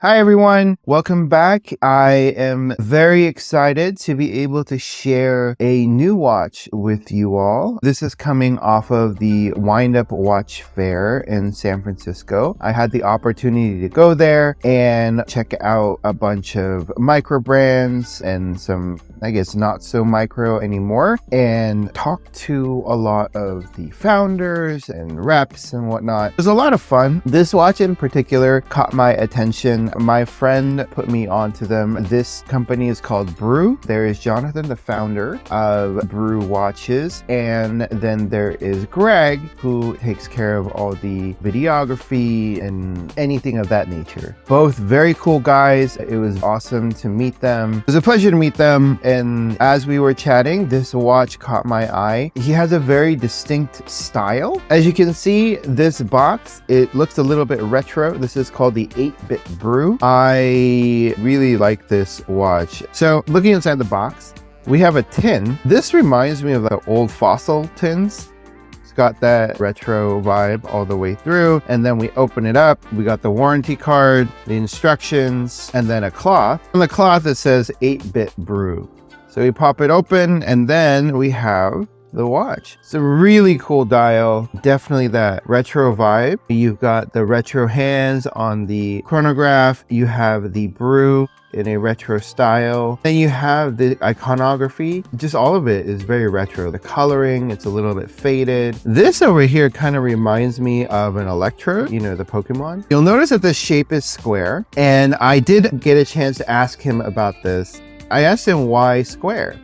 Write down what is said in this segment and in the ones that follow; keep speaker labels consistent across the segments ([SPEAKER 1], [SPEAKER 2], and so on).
[SPEAKER 1] Hi everyone, welcome back. I am very excited to be able to share a new watch with you all. This is coming off of the Windup Watch Fair in San Francisco. I had the opportunity to go there and check out a bunch of micro brands and some, I guess, not so micro anymore, and talk to a lot of the founders and reps and whatnot. It was a lot of fun. This watch in particular caught my attention. My friend put me onto them. This company is called Brew. There is Jonathan, the founder of Brew Watches, and then there is Greg, who takes care of all the videography and anything of that nature. Both very cool guys. It was awesome to meet them. It was a pleasure to meet them, and as we were chatting, this watch caught my eye. He has a very distinct style. As you can see, this box, it looks a little bit retro. This is called the 8-bit Brew. I really like this watch. So looking inside the box, we have a tin. This reminds me of the old fossil tins. It's got that retro vibe all the way through. And then we open it up. We got the warranty card, the instructions, and then a cloth. On the cloth, it says 8-bit Brew. So we pop it open, and then we have the watch. It's a really cool dial, definitely that retro vibe. You've got the retro hands on the chronograph, you have the Brew in a retro style, then you have the iconography. Just all of it is very retro. The coloring, it's a little bit faded. This over here kind of reminds me of an Electro, you know, the Pokemon. You'll notice that the shape is square, and I did get a chance to ask him about this. I asked him why square.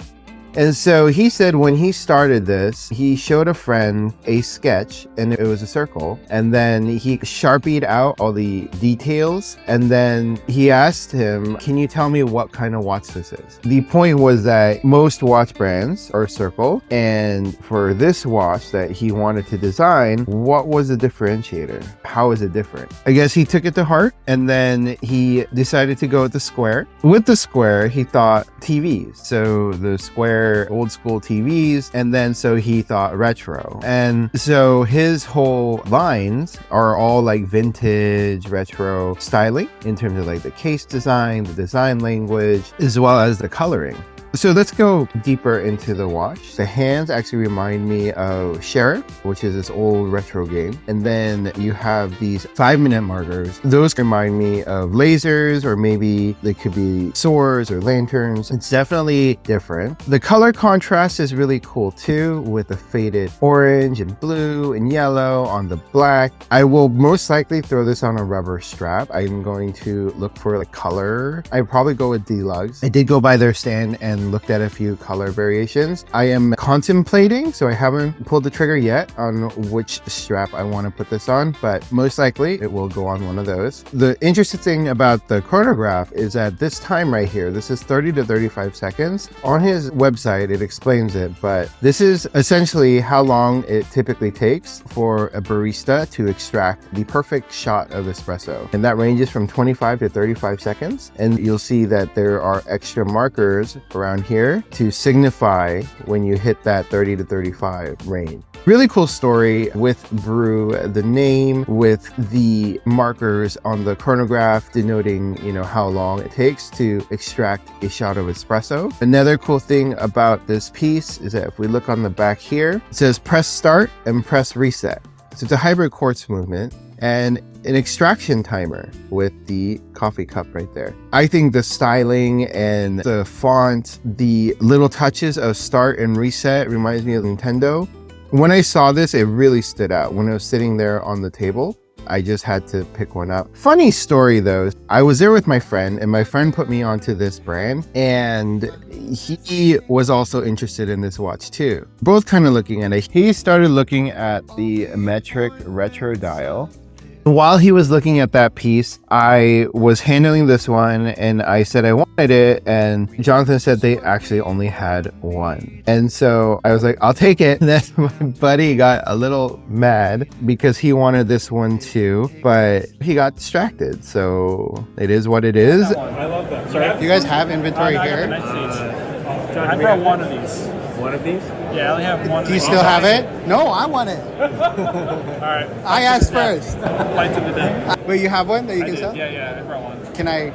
[SPEAKER 1] And so he said when he started this, he showed a friend a sketch and it was a circle. And then he Sharpied out all the details. And then he asked him, can you tell me what kind of watch this is? The point was that most watch brands are circle. And for this watch that he wanted to design, what was the differentiator? How is it different? I guess he took it to heart, and then he decided to go with the square. With the square, he thought TVs. So the square old school TVs, and then so he thought retro. And so his whole lines are all like vintage retro styling in terms of like the case design, the design language, as well as the coloring. So let's go deeper into the watch. The hands actually remind me of Sheriff, which is this old retro game. And then you have these 5-minute markers. Those remind me of lasers, or maybe they could be swords or lanterns. It's definitely different. The color contrast is really cool too, with the faded orange and blue and yellow on the black. I will most likely throw this on a rubber strap. I'm going to look for like color. I'd probably go with Deluxe. I did go by their stand and looked at a few color variations. I am contemplating, so I haven't pulled the trigger yet on which strap I want to put this on, but most likely it will go on one of those. The interesting thing about the chronograph is that this time right here, this is 30 to 35 seconds. On his website, it explains it, but this is essentially how long it typically takes for a barista to extract the perfect shot of espresso. And that ranges from 25 to 35 seconds. And you'll see that there are extra markers around here to signify when you hit that 30 to 35 range. Really cool story with Brew, the name with the markers on the chronograph denoting, you know, how long it takes to extract a shot of espresso. Another cool thing about this piece is that if we look on the back here, it says press start and press reset. So it's a hybrid quartz movement and an extraction timer with the coffee cup right there. I think the styling and the font, the little touches of start and reset reminds me of Nintendo. When I saw this, it really stood out. When I was sitting there on the table, I just had to pick one up. Funny story though, I was there with my friend, and my friend put me onto this brand, and he was also interested in this watch too. Both kind of looking at it. He started looking at the metric retro dial. While he was looking at that piece, I was handling this one, and I said I wanted it, and Jonathan said they actually only had one. And so I was like, I'll take it. And then my buddy got a little mad because he wanted this one too, but he got distracted. So it is what it is.
[SPEAKER 2] I love that. Sorry?
[SPEAKER 1] Do you guys have inventory here?
[SPEAKER 2] I brought one of these. One of these? Yeah, I only have one.
[SPEAKER 1] Do you still have it? No, I want it.
[SPEAKER 2] All right.
[SPEAKER 1] I asked first.
[SPEAKER 2] Fight to the death.
[SPEAKER 1] Wait, you have one that you can sell?
[SPEAKER 2] Yeah, I brought one.
[SPEAKER 3] Can I?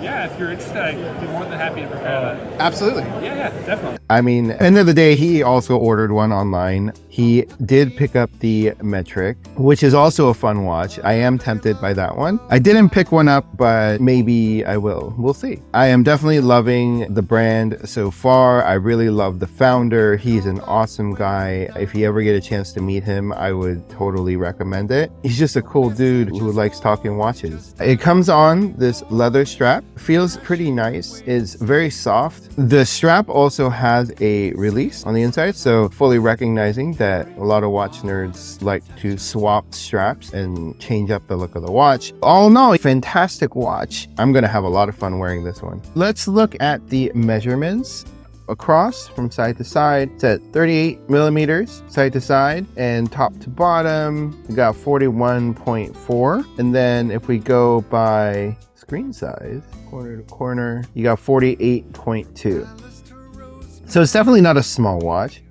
[SPEAKER 2] Yeah, if you're interested, I'd be more than happy to prepare that.
[SPEAKER 3] Absolutely.
[SPEAKER 2] Yeah, definitely.
[SPEAKER 1] I mean, end of the day, he also ordered one online. He did pick up the metric, which is also a fun watch. I am tempted by that one. I didn't pick one up, but maybe I will. We'll see. I am definitely loving the brand so far. I really love the founder. He's an awesome guy. If you ever get a chance to meet him, I would totally recommend it. He's just a cool dude who likes talking watches. It comes on this leather strap. Feels pretty nice. It's very soft. The strap also has a release on the inside, so fully recognizing that a lot of watch nerds like to swap straps and change up the look of the watch. All in all, fantastic watch. I'm gonna have a lot of fun wearing this one. Let's look at the measurements. Across from side to side, it's at 38 millimeters side to side, and top to bottom we got 41.4. And then if we go by screen size, corner to corner, you got 48.2. So it's definitely not a small watch,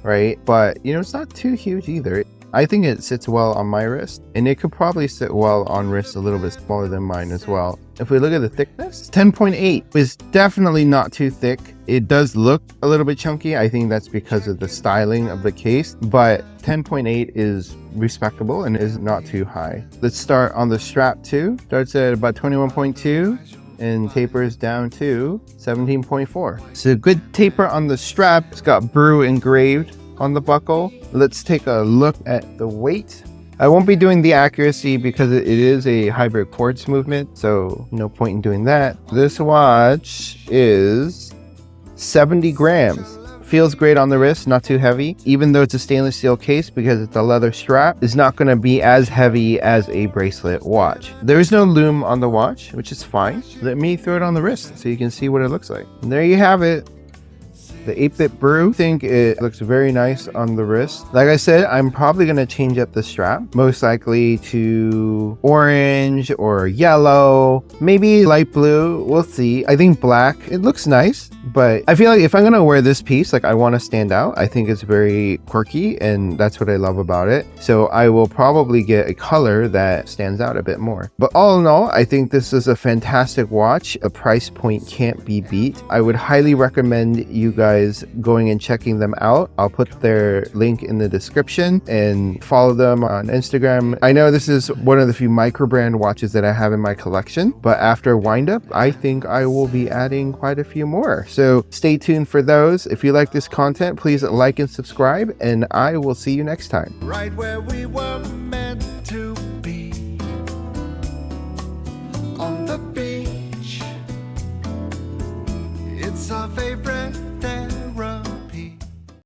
[SPEAKER 1] right? But you know, it's not too huge either. I think it sits well on my wrist, and it could probably sit well on wrists a little bit smaller than mine as well. If we look at the thickness, 10.8 is definitely not too thick. It does look a little bit chunky. I think that's because of the styling of the case, but 10.8 is respectable and is not too high. Let's start on the strap too. Starts at about 21.2 and tapers down to 17.4. So good taper on the strap. It's got Brew engraved on the buckle. Let's take a look at the weight. I won't be doing the accuracy because it is a hybrid quartz movement, so no point in doing that. This watch is 70 grams. Feels great on the wrist, not too heavy. Even though it's a stainless steel case, because it's a leather strap, it's not going to be as heavy as a bracelet watch. There is no lume on the watch, which is fine. Let me throw it on the wrist so you can see what it looks like. And there you have it. The 8-bit Brew. I think it looks very nice on the wrist. Like I said, I'm probably going to change up the strap, most likely to orange or yellow, maybe light blue. We'll see. I think black, it looks nice, but I feel like if I'm going to wear this piece, like I want to stand out. I think it's very quirky, and that's what I love about it. So I will probably get a color that stands out a bit more. But all in all, I think this is a fantastic watch. A price point can't be beat. I would highly recommend you guys going and checking them out. I'll put their link in the description and follow them on Instagram. I know this is one of the few microbrand watches that I have in my collection, but after Windup, I think I will be adding quite a few more. So stay tuned for those. If you like this content, please like and subscribe, and I will see you next time.
[SPEAKER 4] Right where we were meant to be, on the beach. It's our favorite